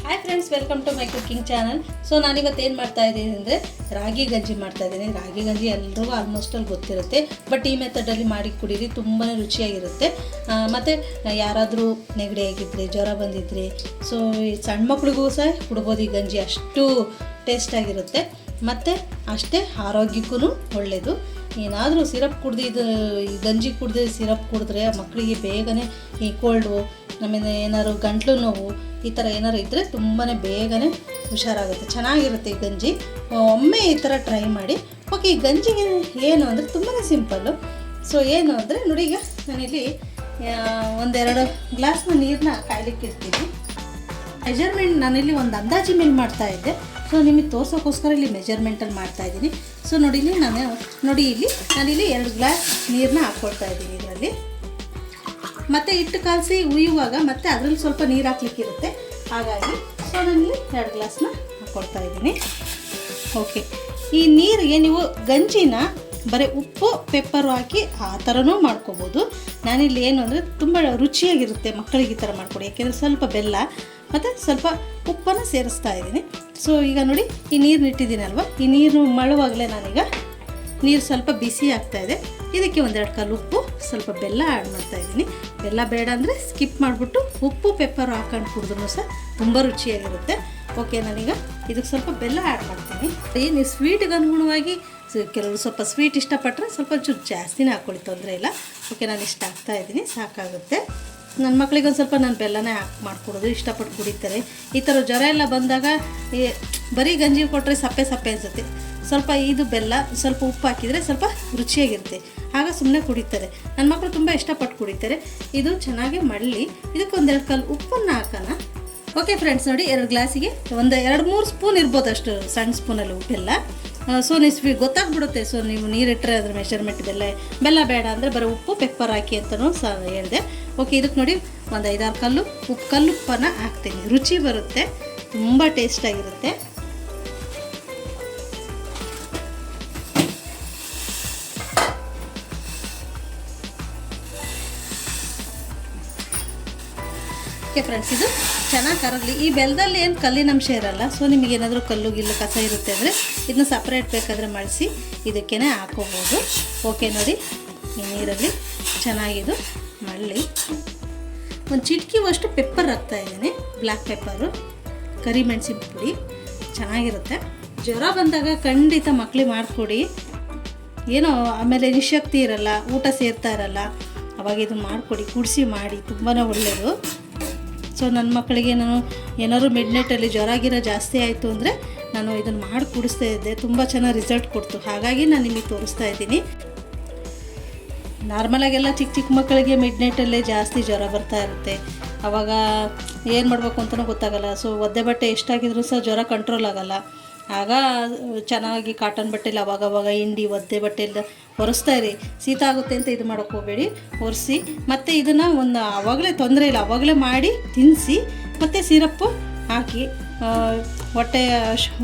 Hi friends, welcome to my cooking channel. So ನಾನಿವತ್ತು ಏನು ಮಾಡ್ತಾ ಇದ್ದೀನಿ ಅಂದರೆ ರಾಗಿ ಗಂಜಿ ಮಾಡ್ತಾ ಇದ್ದೀನಿ. ರಾಗಿ ಗಂಜಿ ಎಲ್ರಿಗೂ ಆಲ್ಮೋಸ್ಟ್ ಅಲ್ಲಿ ಗೊತ್ತಿರುತ್ತೆ, ಬಟ್ ಈ ಮೆಥಡಲ್ಲಿ ಮಾಡಿ ಕುಡೀರಿ, ತುಂಬಾ ರುಚಿಯಾಗಿರುತ್ತೆ. ಮತ್ತು ಯಾರಾದರೂ ನೆಗಡಿ ಆಗಿದ್ದರೆ, ಜ್ವರ ಬಂದಿದ್ದರೆ, ಸೊ ಈ ಸಣ್ಣ ಮಕ್ಳಿಗೂ ಸಹ ಕುಡ್ಬೋದು ಈ ಗಂಜಿ. ಅಷ್ಟು ಟೇಸ್ಟಾಗಿರುತ್ತೆ ಮತ್ತು ಅಷ್ಟೇ ಆರೋಗ್ಯಕ್ಕೂ ಒಳ್ಳೆಯದು. ಏನಾದರೂ ಸಿರಪ್ ಕುಡ್ದು ಈ ಗಂಜಿ ಕುಡ್ದು ಸಿರಪ್ ಕುಡಿದ್ರೆ ಮಕ್ಕಳಿಗೆ ಬೇಗನೆ ಈ ಕೋಲ್ಡು, ಆಮೇಲೆ ಏನಾದ್ರು ಗಂಟ್ಲು ನೋವು ಈ ಥರ ಏನಾರು ಇದ್ದರೆ ತುಂಬಾ ಬೇಗನೆ ಹುಷಾರಾಗುತ್ತೆ. ಚೆನ್ನಾಗಿರುತ್ತೆ ಈ ಗಂಜಿ. ಒಮ್ಮೆ ಈ ಥರ ಟ್ರೈ ಮಾಡಿ. ಓಕೆ, ಈ ಗಂಜಿಗೆ ಏನು ಅಂದರೆ ತುಂಬಾ ಸಿಂಪಲ್ಲು. ಸೊ ಏನು ಅಂದರೆ ನೋಡಿ, ಈಗ ನಾನಿಲ್ಲಿ ಒಂದೆರಡು ಗ್ಲಾಸ್ನ ನೀರನ್ನ ಕಾಯ್ಲಿಕ್ಕೆ ಇಡ್ತೀನಿ. ಮೆಜರ್ಮೆಂಟ್ ನಾನಿಲ್ಲಿ ಒಂದು ಅಂದಾಜು ಮೇಲೆ ಮಾಡ್ತಾಯಿದ್ದೆ. ಸೊ ನಿಮಗೆ ತೋರ್ಸೋಕ್ಕೋಸ್ಕರ ಇಲ್ಲಿ ಮೆಜರ್ಮೆಂಟಲ್ಲಿ ಮಾಡ್ತಾಯಿದ್ದೀನಿ. ಸೊ ನೋಡಿ ಇಲ್ಲಿ ನಾನಿಲ್ಲಿ 2 ಗ್ಲಾಸ್ ನೀರನ್ನ ಹಾಕ್ಕೊಳ್ತಾ ಇದ್ದೀನಿ ಇದರಲ್ಲಿ. ಮತ್ತು ಹಿಟ್ಟು ಕಾಲಿಸಿ ಉಯ್ಯುವಾಗ ಮತ್ತೆ ಅದರಲ್ಲಿ ಸ್ವಲ್ಪ ನೀರು ಹಾಕ್ಲಿಕ್ಕಿರುತ್ತೆ, ಹಾಗಾಗಿ ಸೊ ನಾನಿಲ್ಲಿ 2 ಗ್ಲಾಸ್ನ ಹಾಕ್ಕೊಳ್ತಾ ಇದ್ದೀನಿ. ಓಕೆ, ಈ ನೀರಿಗೆ ನೀವು ಗಂಜಿನ ಬರೀ ಉಪ್ಪು ಪೆಪ್ಪರು ಹಾಕಿ ಆ ಥರನೂ ಮಾಡ್ಕೋಬೋದು. ನಾನಿಲ್ಲಿ ಏನು ಅಂದರೆ ತುಂಬ ರುಚಿಯಾಗಿರುತ್ತೆ ಮಕ್ಕಳಿಗೆ ಈ ಥರ ಮಾಡಿಕೊಡಿ, ಯಾಕೆಂದರೆ ಸ್ವಲ್ಪ ಬೆಲ್ಲ ಮತ್ತು ಸ್ವಲ್ಪ ಉಪ್ಪನ್ನು ಸೇರಿಸ್ತಾ ಇದ್ದೀನಿ. ಸೊ ಈಗ ನೋಡಿ, ಈ ನೀರನ್ನ ಇಟ್ಟಿದ್ದೀನಲ್ವ, ಈ ನೀರು ಮಳುವಾಗಲೇ ನಾನೀಗ ನೀರು ಸ್ವಲ್ಪ ಬಿಸಿ ಆಗ್ತಾಯಿದೆ. ಇದಕ್ಕೆ 1-2 ಕಲ್ಲು ಉಪ್ಪು, ಸ್ವಲ್ಪ ಬೆಲ್ಲ ಆ್ಯಡ್ ಮಾಡ್ತಾಯಿದ್ದೀನಿ. ಬೆಲ್ಲ ಬೇಡ ಅಂದರೆ ಸ್ಕಿಪ್ ಮಾಡಿಬಿಟ್ಟು ಉಪ್ಪು ಪೆಪ್ಪರು ಹಾಕೊಂಡು ಕುಡಿದ್ರೂ ಸಹ ತುಂಬ ರುಚಿಯಾಗಿರುತ್ತೆ. ಓಕೆ, ನಾನೀಗ ಇದಕ್ಕೆ ಸ್ವಲ್ಪ ಬೆಲ್ಲ ಆ್ಯಡ್ ಮಾಡ್ತೀನಿ. ನೀವು ಸ್ವೀಟಿಗೆ ಅನುಗುಣವಾಗಿ ಕೆಲವರು ಸ್ವಲ್ಪ ಸ್ವೀಟ್ ಇಷ್ಟಪಟ್ಟರೆ ಸ್ವಲ್ಪ ಚೂರು ಜಾಸ್ತಿನೇ ಹಾಕ್ಕೊಳ್ಳಿ, ತೊಂದರೆ ಇಲ್ಲ. ಓಕೆ, ನಾನು ಇಷ್ಟ ಹಾಕ್ತಾಯಿದ್ದೀನಿ, ಸಾಕಾಗುತ್ತೆ. ನನ್ನ ಮಕ್ಕಳಿಗೆ ಒಂದು ಸ್ವಲ್ಪ ನಾನು ಬೆಲ್ಲನೇ ಹಾಕಿ ಮಾಡಿಕೊಡೋದು, ಇಷ್ಟಪಟ್ಟು ಕುಡಿತಾರೆ. ಈ ಥರ ಜ್ವರ ಎಲ್ಲ ಬಂದಾಗ ಬರೀ ಗಂಜಿ ಕೊಟ್ಟರೆ ಸಪ್ಪೆ ಅನಿಸುತ್ತೆ. ಸ್ವಲ್ಪ ಇದು ಬೆಲ್ಲ ಸ್ವಲ್ಪ ಉಪ್ಪು ಹಾಕಿದರೆ ಸ್ವಲ್ಪ ರುಚಿಯಾಗಿರುತ್ತೆ, ಆಗ ಸುಮ್ಮನೆ ಕುಡಿತಾರೆ. ನನ್ನ ಮಕ್ಕಳು ತುಂಬ ಇಷ್ಟಪಟ್ಟು ಕುಡಿತಾರೆ. ಇದು ಚೆನ್ನಾಗಿ ಮಳ್ಳಿ ಇದಕ್ಕೆ 1-2 ಕಲ್ಲು ಉಪ್ಪನ್ನು ಹಾಕೋಣ. ಓಕೆ ಫ್ರೆಂಡ್ಸ್, ನೋಡಿ 2 ಗ್ಲಾಸಿಗೆ 2-3 ಸ್ಪೂನ್ ಇರ್ಬೋದು, ಅಷ್ಟು ಸಣ್ಣ ಸ್ಪೂನಲ್ಲಿ ಉಪ್ಪೆಲ್ಲ. ಸೊ ನೀವು ಗೊತ್ತಾಗ್ಬಿಡುತ್ತೆ. ಸೊ ನೀವು ನೀರಿಟ್ಟರೆ ಅದ್ರ ಮೆಷರ್ಮೆಂಟ್ ಬೆಲ್ಲ ಬೇಡ ಅಂದರೆ ಬರೀ ಉಪ್ಪು ಪೆಪ್ಪರ್ ಹಾಕಿ ಅಂತಲೂ ಸಹ ಹೇಳಿದೆ. ಓಕೆ, ಇದಕ್ಕೆ ನೋಡಿ 1-5-6 ಕಲ್ಲುಪ್ಪನ್ನು ಹಾಕ್ತೀನಿ. ರುಚಿ ಬರುತ್ತೆ, ತುಂಬ ಟೇಸ್ಟಾಗಿರುತ್ತೆ. ಓಕೆ ಫ್ರೆಂಡ್ಸ್, ಇದು ಚೆನ್ನಾಗಿ ಕರಗಲಿ. ಈ ಬೆಲ್ಲದಲ್ಲಿ ಏನು ಕಲ್ಲಿನ ಅಂಶ ಇರಲ್ಲ. ಸೊ ನಿಮಗೇನಾದರೂ ಕಲ್ಲು ಕಸ ಇರುತ್ತೆ ಅಂದರೆ ಇದನ್ನ ಸಪ್ರೇಟ್ ಬೇಕಾದರೆ ಮಾಡಿಸಿ ಇದಕ್ಕೇ ಹಾಕೋಬೋದು. ಓಕೆ ನೋಡಿ, ಈ ನೀರಲ್ಲಿ ಚೆನ್ನಾಗಿದು ಮಳ್ಳಿ ಒಂದು ಚಿಟಿಕೆವಷ್ಟು ಪೆಪ್ಪರ್ ಹಾಕ್ತಾಯಿದ್ದೀನಿ, ಬ್ಲ್ಯಾಕ್ ಪೆಪ್ಪರು, ಕರಿಮೆಣಸಿನ ಪುಡಿ. ಚೆನ್ನಾಗಿರುತ್ತೆ. ಜ್ವರ ಬಂದಾಗ ಖಂಡಿತ ಮಕ್ಕಳಿಗೆ ಮಾಡಿಕೊಡಿ. ಏನೋ ಆಮೇಲೆ ನಿಶಕ್ತಿ ಇರಲ್ಲ, ಊಟ ಸೇರ್ತಾ ಇರಲ್ಲ, ಅವಾಗ ಇದು ಮಾಡಿಕೊಡಿ, ಕುಡಿಸಿ ಮಾಡಿ, ತುಂಬಾ ಒಳ್ಳೆಯದು. ಸೊ ನನ್ನ ಮಕ್ಕಳಿಗೆ ನಾನು ಏನಾದ್ರು ಮಿಡ್ನೈಟಲ್ಲಿ ಜ್ವರ ಜಾಸ್ತಿ ಆಯಿತು ಅಂದರೆ ನಾನು ಇದನ್ನು ಮಾಡಿ ಕುಡಿಸ್ತಾ ಇದ್ದೆ, ತುಂಬ ಚೆನ್ನಾಗಿ ರಿಸಲ್ಟ್ ಕೊಡ್ತು. ಹಾಗಾಗಿ ನಾನು ನಿಮಗೆ ತೋರಿಸ್ತಾ ಇದ್ದೀನಿ. ನಾರ್ಮಲಾಗೆಲ್ಲ ಚಿಕ್ಕ ಮಕ್ಕಳಿಗೆ ಮಿಡ್ನೈಟಲ್ಲೇ ಜಾಸ್ತಿ ಜ್ವರ ಬರ್ತಾ ಇರುತ್ತೆ, ಆವಾಗ ಏನು ಮಾಡಬೇಕು ಅಂತಲೂ ಗೊತ್ತಾಗಲ್ಲ. ಸೊ ಒದ್ದೆ ಬಟ್ಟೆ ಎಷ್ಟಾಗಿದ್ರೂ ಸಹ ಜ್ವರ ಕಂಟ್ರೋಲ್ ಆಗೋಲ್ಲ. ಆಗ ಚೆನ್ನಾಗಿ ಕಾಟನ್ ಬಟ್ಟೆಲಿ ಅವಾಗವಾಗ ಹಿಂಡಿ ಒದ್ದೆ ಬಟ್ಟೆಲ್ಲ ಒರೆಸ್ತಾ ಇರಿ. ಶೀತ ಆಗುತ್ತೆ ಅಂತ ಇದು ಮಾಡೋಕ್ಕೆ ಹೋಗಬೇಡಿ, ಒರೆಸಿ. ಮತ್ತು ಇದನ್ನು ಆವಾಗಲೇ ತೊಂದರೆ ಇಲ್ಲ, ಆವಾಗಲೇ ಮಾಡಿ ತಿನ್ನಿಸಿ. ಮತ್ತು ಸಿರಪ್ಪು ಹಾಕಿ ಹೊಟ್ಟೆ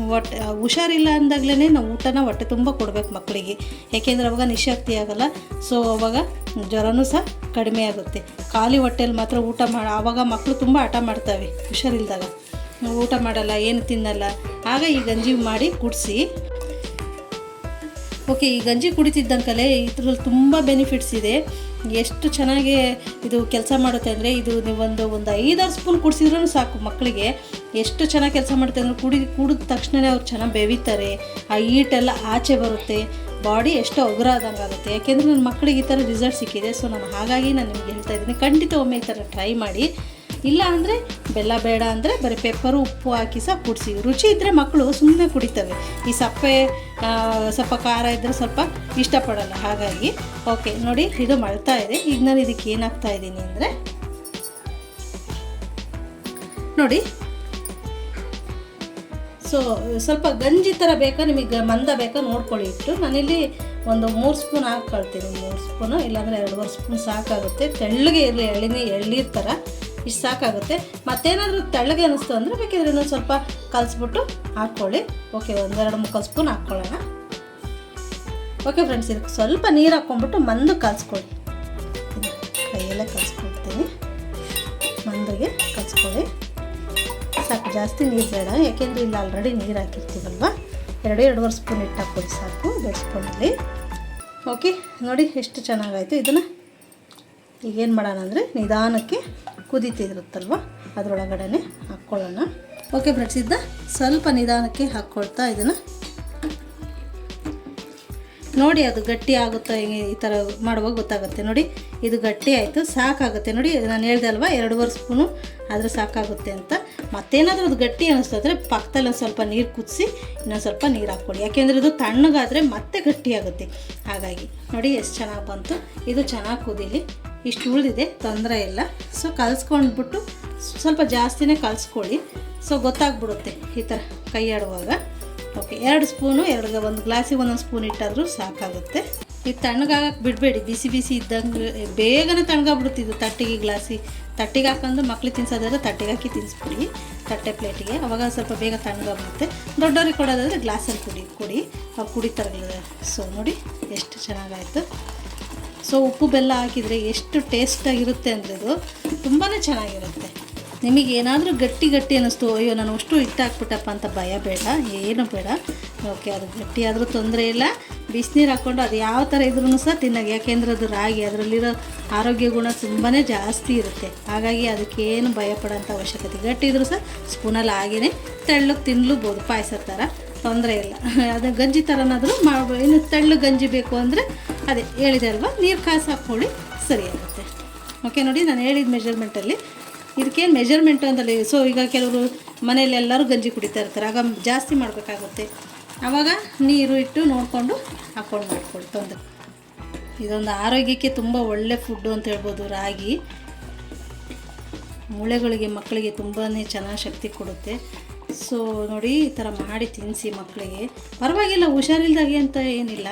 ಹುಷಾರಿಲ್ಲ ಅಂದಾಗಲೇ ನಾವು ಊಟನ ಹೊಟ್ಟೆ ತುಂಬ ಕೊಡಬೇಕು ಮಕ್ಕಳಿಗೆ, ಏಕೆಂದರೆ ಅವಾಗ ನಿಶಕ್ತಿ ಆಗೋಲ್ಲ. ಸೊ ಅವಾಗ ಜ್ವರನೂ ಸಹ ಕಡಿಮೆ ಆಗುತ್ತೆ. ಖಾಲಿ ಹೊಟ್ಟೆಯಲ್ಲಿ ಮಾತ್ರ ಊಟ ಆವಾಗ ಮಕ್ಕಳು ತುಂಬ ಹಠ ಮಾಡ್ತವೆ, ಹುಷಾರಿಲ್ದಾಗ ಊಟ ಮಾಡಲ್ಲ, ಏನು ತಿನ್ನಲ್ಲ. ಆಗ ಈ ಗಂಜಿ ಮಾಡಿ ಕುಡಿಸಿ. ಓಕೆ, ಈ ಗಂಜಿ ಕುಡಿತಿದ್ದಂಕಲೇ ಇದ್ರಲ್ಲಿ ತುಂಬ ಬೆನಿಫಿಟ್ಸ್ ಇದೆ. ಎಷ್ಟು ಚೆನ್ನಾಗಿ ಇದು ಕೆಲಸ ಮಾಡುತ್ತೆ ಅಂದರೆ, ಇದು ನೀವು ಒಂದು 5-6 ಸ್ಪೂನ್ ಕುಡಿಸಿದ್ರೂ ಸಾಕು ಮಕ್ಕಳಿಗೆ. ಎಷ್ಟು ಚೆನ್ನಾಗಿ ಕೆಲಸ ಮಾಡುತ್ತೆ ಅಂದರೆ, ಕುಡಿದ ತಕ್ಷಣವೇ ಅವ್ರು ಚೆನ್ನಾಗಿ ಬೆವಿತಾರೆ, ಆ ಹೀಟೆಲ್ಲ ಆಚೆ ಬರುತ್ತೆ, ಬಾಡಿ ಎಷ್ಟು ಉಗುರ ಆದಂಗೆ ಆಗುತ್ತೆ. ಯಾಕೆಂದರೆ ನನ್ನ ಮಕ್ಕಳಿಗೆ ಈ ಥರ ರಿಸಲ್ಟ್ ಸಿಕ್ಕಿದೆ. ಸೊ ಹಾಗಾಗಿ ನಾನು ನಿಮಗೆ ಹೇಳ್ತಾ ಇದ್ದೀನಿ, ಖಂಡಿತ ಒಮ್ಮೆ ಈ ಥರ ಟ್ರೈ ಮಾಡಿ. ಇಲ್ಲ ಅಂದರೆ ಬೆಲ್ಲ ಬೇಡ ಅಂದರೆ ಬರೀ ಪೆಪ್ಪರು ಉಪ್ಪು ಹಾಕಿ ಸಹ ಕುಡಿಸಿ. ರುಚಿ ಇದ್ದರೆ ಮಕ್ಕಳು ಸುಮ್ಮನೆ ಕುಡಿತವೆ. ಈ ಸಪ್ಪೆ ಸ್ವಲ್ಪ ಖಾರ ಇದ್ದರೆ ಸ್ವಲ್ಪ ಇಷ್ಟಪಡಲ್ಲ, ಹಾಗಾಗಿ. ಓಕೆ ನೋಡಿ, ಇದು ಮಳ್ತಾ ಇದೆ. ಈಗ ನಾನು ಇದಕ್ಕೆ ಏನು ಹಾಕ್ತಾ ಇದ್ದೀನಿ ಅಂದರೆ ನೋಡಿ, ಸೊ ಸ್ವಲ್ಪ ಗಂಜಿ ಥರ ಬೇಕಾ ನಿಮಗೆ ಮಂದ ಬೇಕಾ ನೋಡ್ಕೊಳ್ಳಿ ಇಟ್ಟು. ನಾನಿಲ್ಲಿ 3 ಸ್ಪೂನ್ ಹಾಕ್ಕೊಳ್ತೀನಿ. 3 ಸ್ಪೂನು ಇಲ್ಲಾಂದರೆ 2-2 ಸ್ಪೂನ್ ಸಾಕಾಗುತ್ತೆ. ತೆಳ್ಳಗೆ ಇರಲಿ, ಎಳ್ನೀರು ಥರ ಇಷ್ಟು ಸಾಕಾಗುತ್ತೆ. ಮತ್ತೇನಾದರೂ ತೆಳ್ಳಗೆ ಅನ್ನಿಸ್ತು ಅಂದರೆ ಬೇಕಿದ್ರೆ ಇನ್ನೊಂದು ಸ್ವಲ್ಪ ಕಲಿಸ್ಬಿಟ್ಟು ಹಾಕ್ಕೊಳ್ಳಿ. ಓಕೆ, 1-2-3 ಸ್ಪೂನ್ ಹಾಕ್ಕೊಳ್ಳೋಣ. ಓಕೆ ಫ್ರೆಂಡ್ಸ್, ಇದಕ್ಕೆ ಸ್ವಲ್ಪ ನೀರು ಹಾಕ್ಕೊಂಬಿಟ್ಟು ಮಂದು ಕಲಿಸ್ಕೊಳ್ಳಿ. ಕೈಯಲ್ಲೇ ಕಲಿಸ್ಕೊಳ್ತೀನಿ, ಮಂದಿಗೆ ಕಲಿಸ್ಕೊಳ್ಳಿ. ಸಾಕು, ಜಾಸ್ತಿ ನೀರು ಬೇಡ, ಯಾಕೆಂದರೆ ಇಲ್ಲಿ ಆಲ್ರೆಡಿ ನೀರು ಹಾಕಿರ್ತೀವಲ್ವ. 2-2.5 ಸ್ಪೂನ್ ಹಿಟ್ಟು ಹಾಕ್ಕೊಳ್ಳಿ ಸಾಕು, 2 ಸ್ಪೂನಲ್ಲಿ. ಓಕೆ ನೋಡಿ ಎಷ್ಟು ಚೆನ್ನಾಗಾಯಿತು. ಇದನ್ನು ಈಗೇನು ಮಾಡೋಣ ಅಂದರೆ ನಿಧಾನಕ್ಕೆ ಕುದೀತಿರುತ್ತಲ್ವ ಅದರೊಳಗಡೆ ಹಾಕ್ಕೊಳ್ಳೋಣ. ಓಕೆ ಫ್ರೆಂಡ್ಸ್, ಇದನ್ನ ಸ್ವಲ್ಪ ನಿಧಾನಕ್ಕೆ ಹಾಕ್ಕೊಳ್ತಾ ಇದನ್ನು ನೋಡಿ, ಅದು ಗಟ್ಟಿ ಆಗುತ್ತಾ ಈ ಥರ ಮಾಡುವಾಗ ಗೊತ್ತಾಗುತ್ತೆ ನೋಡಿ. ಇದು ಗಟ್ಟಿ ಆಯಿತು, ಸಾಕಾಗುತ್ತೆ ನೋಡಿ. ನಾನು ಹೇಳ್ದೆ ಅಲ್ವಾ 2.5 ಸ್ಪೂನು ಆದರೆ ಸಾಕಾಗುತ್ತೆ ಅಂತ. ಮತ್ತೇನಾದರೂ ಅದು ಗಟ್ಟಿ ಅನ್ನಿಸ್ತಂದರೆ ಪಕ್ಕದಲ್ಲಿ ಒಂದು ಸ್ವಲ್ಪ ನೀರು ಕುದಿಸಿ ಇನ್ನೊಂದು ಸ್ವಲ್ಪ ನೀರು ಹಾಕ್ಕೊಳ್ಳಿ, ಯಾಕೆಂದರೆ ಇದು ತಣ್ಣಗಾದರೆ ಮತ್ತೆ ಗಟ್ಟಿ ಆಗುತ್ತೆ. ಹಾಗಾಗಿ ನೋಡಿ ಎಷ್ಟು ಚೆನ್ನಾಗಿ ಬಂತು. ಇದು ಚೆನ್ನಾಗಿ ಕುದೀಲಿ, ಇಷ್ಟು ಉಳಿದಿದೆ, ತೊಂದರೆ ಇಲ್ಲ. ಸೊ ಕಲಿಸ್ಕೊಂಡ್ಬಿಟ್ಟು ಸ್ವಲ್ಪ ಜಾಸ್ತಿನೇ ಕಲಿಸ್ಕೊಳ್ಳಿ, ಸೊ ಗೊತ್ತಾಗ್ಬಿಡುತ್ತೆ ಈ ಥರ ಕೈ ಆಡುವಾಗ. ಓಕೆ 2 ಸ್ಪೂನು, 1 ಗ್ಲಾಸಿಗೆ 1 ಸ್ಪೂನ್ ಇಟ್ಟಾದರೂ ಸಾಕಾಗುತ್ತೆ. ಇದು ತಣ್ಣಗಾಗಕ್ಕೆ ಬಿಡಬೇಡಿ, ಬಿಸಿ ಬಿಸಿ ಇದ್ದಂಗೆ ಬೇಗನೆ ತಣ್ಣಗಾಗ್ಬಿಡುತ್ತೆ. ಇದು ತಟ್ಟಿಗೆ ಹಾಕೊಂಡು ಮಕ್ಳಿಗೆ ತಿನ್ಸೋದಾದ್ರೆ ತಟ್ಟೆಗೆ ಹಾಕಿ ತಿನ್ನಿಸ್ಬಿಡಿ, ತಟ್ಟೆ ಪ್ಲೇಟಿಗೆ, ಅವಾಗ ಸ್ವಲ್ಪ ಬೇಗ ತಣ್ಣಗಾಗ್ಬಿಡುತ್ತೆ. ದೊಡ್ಡವ್ರಿಗೆ ಕೊಡೋದಾದರೆ ಗ್ಲಾಸಲ್ಲಿ ಕುಡಿ ಅವು ಕುಡಿತಾರೆ. ಸೊ ನೋಡಿ ಎಷ್ಟು ಚೆನ್ನಾಗಾಯಿತು. ಸೊ ಉಪ್ಪು ಬೆಲ್ಲ ಹಾಕಿದರೆ ಎಷ್ಟು ಟೇಸ್ಟಾಗಿರುತ್ತೆ ಅಂದರೆ ಇದು ತುಂಬಾ ಚೆನ್ನಾಗಿರುತ್ತೆ. ನಿಮಗೆ ಏನಾದರೂ ಗಟ್ಟಿ ಅನ್ನಿಸ್ತು, ಅಯ್ಯೋ ನಾನು ಅಷ್ಟು ಹಿಟ್ಟು ಹಾಕ್ಬಿಟ್ಟಪ್ಪ ಅಂತ ಭಯ ಬೇಡ, ಏನು ಬೇಡ. ಓಕೆ, ಅದು ಗಟ್ಟಿ ಆದರೂ ತೊಂದರೆ ಇಲ್ಲ. ಬಿಸಿನೀರು ಹಾಕ್ಕೊಂಡು ಅದು ಯಾವ ಥರ ಇದ್ರೂ ಸಹ ತಿನ್ನಾಗಿ, ಯಾಕೆಂದರೆ ಅದು ರಾಗಿ, ಅದರಲ್ಲಿರೋ ಆರೋಗ್ಯ ಗುಣ ತುಂಬಾ ಜಾಸ್ತಿ ಇರುತ್ತೆ. ಹಾಗಾಗಿ ಅದಕ್ಕೇನು ಭಯಪಡೋಂಥ ಅವಶ್ಯಕತೆ. ಗಟ್ಟಿ ಇದ್ರೂ ಸಹ ಸ್ಪೂನಲ್ಲಿ ಹಾಗೇ ತೆಳ್ಳಗೆ ತಿನ್ನಲೂಬೋದು, ಪಾಯಸ ಥರ, ತೊಂದರೆ ಇಲ್ಲ. ಅದು ಗಂಜಿ ಥರನಾದರೂ ಮಾಡ್ಬೋದು. ಇನ್ನು ತೆಳ್ಳು ಗಂಜಿ ಬೇಕು ಅಂದರೆ ಅದೇ ಹೇಳಿದೆ ಅಲ್ವಾ, ನೀರು ಕಾಸು ಹಾಕ್ಕೊಳ್ಳಿ, ಸರಿಯಾಗುತ್ತೆ. ಓಕೆ ನೋಡಿ, ನಾನು ಹೇಳಿದ ಮೆಜರ್ಮೆಂಟಲ್ಲಿ ಇದಕ್ಕೇನು ಮೆಜರ್ಮೆಂಟು ಅಂತಲ್ಲ. ಸೊ ಈಗ ಕೆಲವರು ಮನೇಲಿ ಎಲ್ಲರೂ ಗಂಜಿ ಕುಡಿತಾ ಇರ್ತಾರೆ, ಆಗ ಜಾಸ್ತಿ ಮಾಡಬೇಕಾಗುತ್ತೆ. ಆವಾಗ ನೀರು ಇಟ್ಟು ನೋಡಿಕೊಂಡು ಹಾಕ್ಕೊಂಡು ಮಾಡ್ಕೊಳ್ಳಿ, ತೊಂದರೆ. ಇದೊಂದು ಆರೋಗ್ಯಕ್ಕೆ ತುಂಬ ಒಳ್ಳೆ ಫುಡ್ಡು ಅಂತ ಹೇಳ್ಬೋದು. ರಾಗಿ ಮೂಳೆಗಳಿಗೆ, ಮಕ್ಕಳಿಗೆ ತುಂಬಾ ಚೆನ್ನಾಗಿ ಶಕ್ತಿ ಕೊಡುತ್ತೆ. ಸೊ ನೋಡಿ, ಈ ಥರ ಮಾಡಿ ತಿನ್ನಿಸಿ ಮಕ್ಕಳಿಗೆ. ಪರವಾಗಿಲ್ಲ, ಹುಷಾರಿಲ್ದಾಗೆ ಅಂತ ಏನಿಲ್ಲ.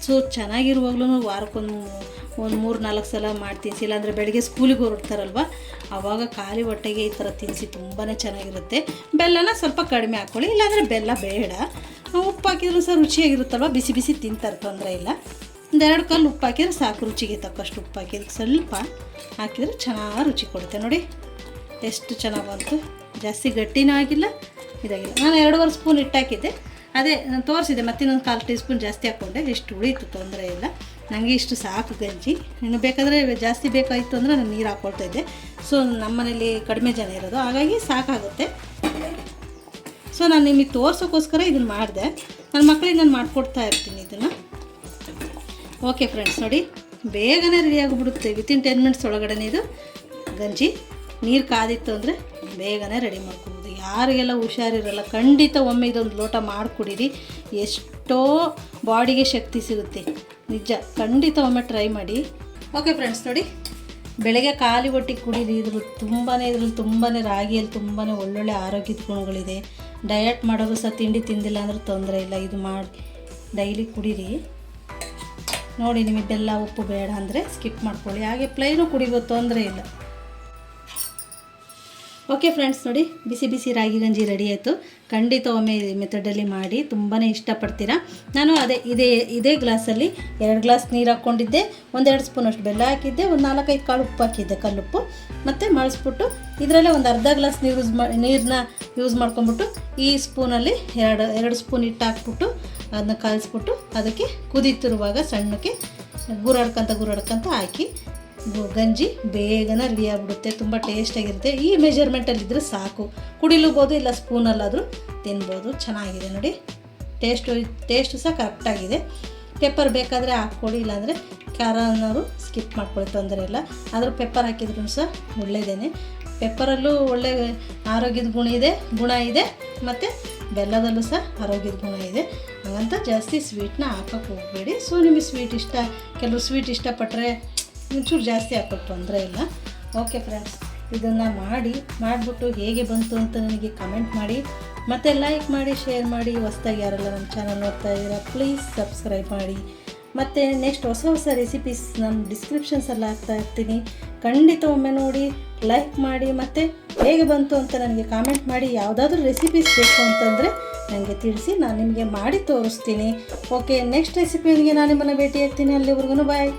ಸೊ ಚೆನ್ನಾಗಿರುವಾಗ್ಲೂ ವಾರಕ್ಕೊಂದು 3-4 ಸಲ ಮಾಡಿ ತಿನ್ನಿಸಿ. ಇಲ್ಲಾಂದರೆ ಬೆಳಗ್ಗೆ ಸ್ಕೂಲಿಗೆ ಹೊರಡ್ತಾರಲ್ವ, ಆವಾಗ ಖಾಲಿ ಹೊಟ್ಟೆಗೆ ಈ ಥರ ತಿನ್ನಿಸಿ, ತುಂಬಾ ಚೆನ್ನಾಗಿರುತ್ತೆ. ಬೆಲ್ಲನ ಸ್ವಲ್ಪ ಕಡಿಮೆ ಹಾಕ್ಕೊಳ್ಳಿ, ಇಲ್ಲಾಂದರೆ ಬೆಲ್ಲ ಬೇಡ. ಉಪ್ಪು ಹಾಕಿದ್ರೂ ಸಹ ರುಚಿಯಾಗಿರುತ್ತಲ್ವ, ಬಿಸಿ ಬಿಸಿ ತಿಂತಾರೆ, ತೊಂದರೆ ಇಲ್ಲ. 1-2 ಕಲ್ಲು ಉಪ್ಪು ಹಾಕಿದ್ರೆ ಸಾಕು, ರುಚಿಗೆ ತಕ್ಕಷ್ಟು ಉಪ್ಪು ಹಾಕಿದ್ರೆ ಸ್ವಲ್ಪ ಹಾಕಿದರೆ ಚೆನ್ನಾಗಿ ರುಚಿ ಕೊಡುತ್ತೆ. ನೋಡಿ ಎಷ್ಟು ಚೆನ್ನಾಗಿ ಬಂತು. ಜಾಸ್ತಿ ಗಟ್ಟಿನೂ ಆಗಿಲ್ಲ, ಇದಾಗಿಲ್ಲ. ನಾನು 2.5 ಸ್ಪೂನ್ ಹಿಟ್ಟು ಹಾಕಿದ್ದೆ, ಅದೇ ನಾನು ತೋರಿಸಿದೆ. ಮತ್ತಿನ್ನೊಂದು 1/4 ಟೀ ಸ್ಪೂನ್ ಜಾಸ್ತಿ ಹಾಕ್ಕೊಂಡೆ, ಇಷ್ಟು ಉಳೀತು, ತೊಂದರೆ ಇಲ್ಲ. ನನಗೆ ಇಷ್ಟು ಸಾಕು ಗಂಜಿ. ಇನ್ನು ಬೇಕಾದರೆ ಜಾಸ್ತಿ ಬೇಕಾಯಿತು ಅಂದರೆ ನಾನು ನೀರು ಹಾಕ್ಕೊಳ್ತಾಯಿದ್ದೆ. ಸೊ ನಮ್ಮ ಮನೇಲಿ ಕಡಿಮೆ ಜನ ಇರೋದು, ಹಾಗಾಗಿ ಸಾಕಾಗುತ್ತೆ. ಸೊ ನಾನು ನಿಮಗೆ ತೋರ್ಸೋಕ್ಕೋಸ್ಕರ ಇದನ್ನು ಮಾಡಿದೆ. ನನ್ನ ಮಕ್ಕಳಿಗೆ ನಾನು ಮಾಡಿಕೊಡ್ತಾ ಇರ್ತೀನಿ ಇದನ್ನು. ಓಕೆ ಫ್ರೆಂಡ್ಸ್, ನೋಡಿ ಬೇಗನೆ ರೆಡಿ ಆಗಿಬಿಡುತ್ತೆ. ವಿತಿನ್ 10 ಮಿನಿಟ್ಸ್ ಒಳಗಡೆ ಇದು ಗಂಜಿ. ನೀರು ಕಾದಿತ್ತು ಅಂದರೆ ಬೇಗನೆ ರೆಡಿ ಮಾಡ್ಕೊಬೋದು. ಯಾರಿಗೆಲ್ಲ ಹುಷಾರಿರಲ್ಲ, ಖಂಡಿತ ಒಮ್ಮೆ ಇದೊಂದು ಲೋಟ ಮಾಡಿಕೊಡಿರಿ, ಎಷ್ಟೋ ಬಾಡಿಗೆ ಶಕ್ತಿ ಸಿಗುತ್ತೆ, ನಿಜ. ಖಂಡಿತ ಒಮ್ಮೆ ಟ್ರೈ ಮಾಡಿ. ಓಕೆ ಫ್ರೆಂಡ್ಸ್, ನೋಡಿ ಬೆಳಗ್ಗೆ ಖಾಲಿ ಹೊಟ್ಟೆಗೆ ಕುಡೀರಿ. ಇದ್ರಲ್ಲಿ ತುಂಬಾ ರಾಗಿಯಲ್ಲಿ ತುಂಬಾ ಒಳ್ಳೊಳ್ಳೆ ಆರೋಗ್ಯದ ಗುಣಗಳಿದೆ. ಡಯಟ್ ಮಾಡೋದು ಸಹ ತಿಂಡಿ ತಿಂದಿಲ್ಲ ಅಂದ್ರೆ ತೊಂದರೆ ಇಲ್ಲ, ಇದು ಮಾಡಿ ಡೈಲಿ ಕುಡೀರಿ. ನೋಡಿ, ನಿಮಗೆ ಬೆಲ್ಲ ಉಪ್ಪು ಬೇಡ ಅಂದರೆ ಸ್ಕಿಪ್ ಮಾಡ್ಕೊಳ್ಳಿ, ಹಾಗೆ ಪ್ಲೈನು ಕುಡಿಬೋದು, ತೊಂದರೆ ಇಲ್ಲ. ಓಕೆ ಫ್ರೆಂಡ್ಸ್, ನೋಡಿ ಬಿಸಿ ಬಿಸಿ ರಾಗಿ ಗಂಜಿ ರೆಡಿ ಆಯಿತು. ಖಂಡಿತ ಒಮ್ಮೆ ಮೆಥಡಲ್ಲಿ ಮಾಡಿ, ತುಂಬಾ ಇಷ್ಟಪಡ್ತೀರಾ. ನಾನು ಇದೇ ಗ್ಲಾಸಲ್ಲಿ 2 ಗ್ಲಾಸ್ ನೀರು ಹಾಕ್ಕೊಂಡಿದ್ದೆ, 1-2 ಸ್ಪೂನಷ್ಟು ಬೆಲ್ಲ ಹಾಕಿದ್ದೆ, ಒಂದು 4-5 ಕಾಳು ಉಪ್ಪು ಹಾಕಿದ್ದೆ, ಕಲ್ಲುಪ್ಪು. ಮತ್ತು ಮಳಿಸ್ಬಿಟ್ಟು ಇದರಲ್ಲೇ ಒಂದು ಅರ್ಧ ಗ್ಲಾಸ್ ನೀರನ್ನ ಯೂಸ್ ಮಾಡ್ಕೊಂಬಿಟ್ಟು ಈ ಸ್ಪೂನಲ್ಲಿ 2 ಸ್ಪೂನ್ ಹಿಟ್ಟು ಹಾಕ್ಬಿಟ್ಟು ಅದನ್ನ ಕಲಿಸ್ಬಿಟ್ಟು ಅದಕ್ಕೆ ಕುದೀತಿರುವಾಗ ಸಣ್ಣಕ್ಕೆ ಗುರಾಡ್ಕೊಂತ ಹಾಕಿ ಗಂಜಿ ಬೇಗನೆ ರೆಡಿ ಆಗಿಬಿಡುತ್ತೆ. ತುಂಬ ಟೇಸ್ಟಾಗಿರುತ್ತೆ. ಈ ಮೆಜರ್ಮೆಂಟಲ್ಲಿದ್ದರೆ ಸಾಕು, ಕುಡಿಲೂಬೋದು, ಇಲ್ಲ ಸ್ಪೂನಲ್ಲಾದರೂ ತಿನ್ಬೋದು. ಚೆನ್ನಾಗಿದೆ ನೋಡಿ, ಟೇಸ್ಟು ಸಹ ಕರೆಕ್ಟಾಗಿದೆ. ಪೆಪ್ಪರ್ ಬೇಕಾದರೆ ಹಾಕ್ಕೊಳ್ಳಿ, ಇಲ್ಲಾಂದರೆ ಖಾರ ಅನ್ನೋರು ಸ್ಕಿಪ್ ಮಾಡ್ಕೊಳ್ಳಿ, ತೊಂದರೆ ಇಲ್ಲ. ಆದರೂ ಪೆಪ್ಪರ್ ಹಾಕಿದ್ರೂ ಸಹ ಒಳ್ಳೆಯದೇ. ಪೆಪ್ಪರಲ್ಲೂ ಒಳ್ಳೆ ಆರೋಗ್ಯದ ಗುಣ ಇದೆ, ಮತ್ತು ಬೆಲ್ಲದಲ್ಲೂ ಸಹ ಆರೋಗ್ಯದ ಗುಣ ಇದೆ. ಹಾಗಂತ ಜಾಸ್ತಿ ಸ್ವೀಟ್ನ ಹಾಕೋಕ್ಕೆ ಹೋಗಬೇಡಿ. ಸೊ ನಿಮಗೆ ಸ್ವೀಟ್ ಇಷ್ಟ, ಕೆಲವರು ಸ್ವೀಟ್ ಇಷ್ಟಪಟ್ಟರೆ ಒಂಚೂರು ಜಾಸ್ತಿ ಹಾಕೋಕ್ಕೆ ತೊಂದರೆ ಇಲ್ಲ. ಓಕೆ ಫ್ರೆಂಡ್ಸ್, ಇದನ್ನು ಮಾಡಿಬಿಟ್ಟು ಹೇಗೆ ಬಂತು ಅಂತ ನನಗೆ ಕಮೆಂಟ್ ಮಾಡಿ, ಮತ್ತು ಲೈಕ್ ಮಾಡಿ, ಶೇರ್ ಮಾಡಿ. ಹೊಸದಾಗಿ ಯಾರೆಲ್ಲ ನಮ್ಮ ಚಾನಲ್ ನೋಡ್ತಾ ಇದ್ದೀರಾ ಪ್ಲೀಸ್ ಸಬ್ಸ್ಕ್ರೈಬ್ ಮಾಡಿ. ಮತ್ತು ನೆಕ್ಸ್ಟ್ ಹೊಸ ರೆಸಿಪೀಸ್ ನಾನು ಡಿಸ್ಕ್ರಿಪ್ಷನ್ಸಲ್ಲಿ ಹಾಕ್ತಾ ಇರ್ತೀನಿ, ಖಂಡಿತ ಒಮ್ಮೆ ನೋಡಿ, ಲೈಕ್ ಮಾಡಿ, ಮತ್ತು ಹೇಗೆ ಬಂತು ಅಂತ ನನಗೆ ಕಾಮೆಂಟ್ ಮಾಡಿ. ಯಾವುದಾದ್ರೂ ರೆಸಿಪೀಸ್ ಬೇಕು ಅಂತಂದರೆ ನನಗೆ ತಿಳಿಸಿ, ನಾನು ನಿಮಗೆ ಮಾಡಿ ತೋರಿಸ್ತೀನಿ. ಓಕೆ, ನೆಕ್ಸ್ಟ್ ರೆಸಿಪಿಯೊಂದಿಗೆ ನಾನು ನಿಮ್ಮನ್ನು ಭೇಟಿ ಆಗ್ತೀನಿ. ಅಲ್ಲಿವರೆಗೂ ಬಾಯ್.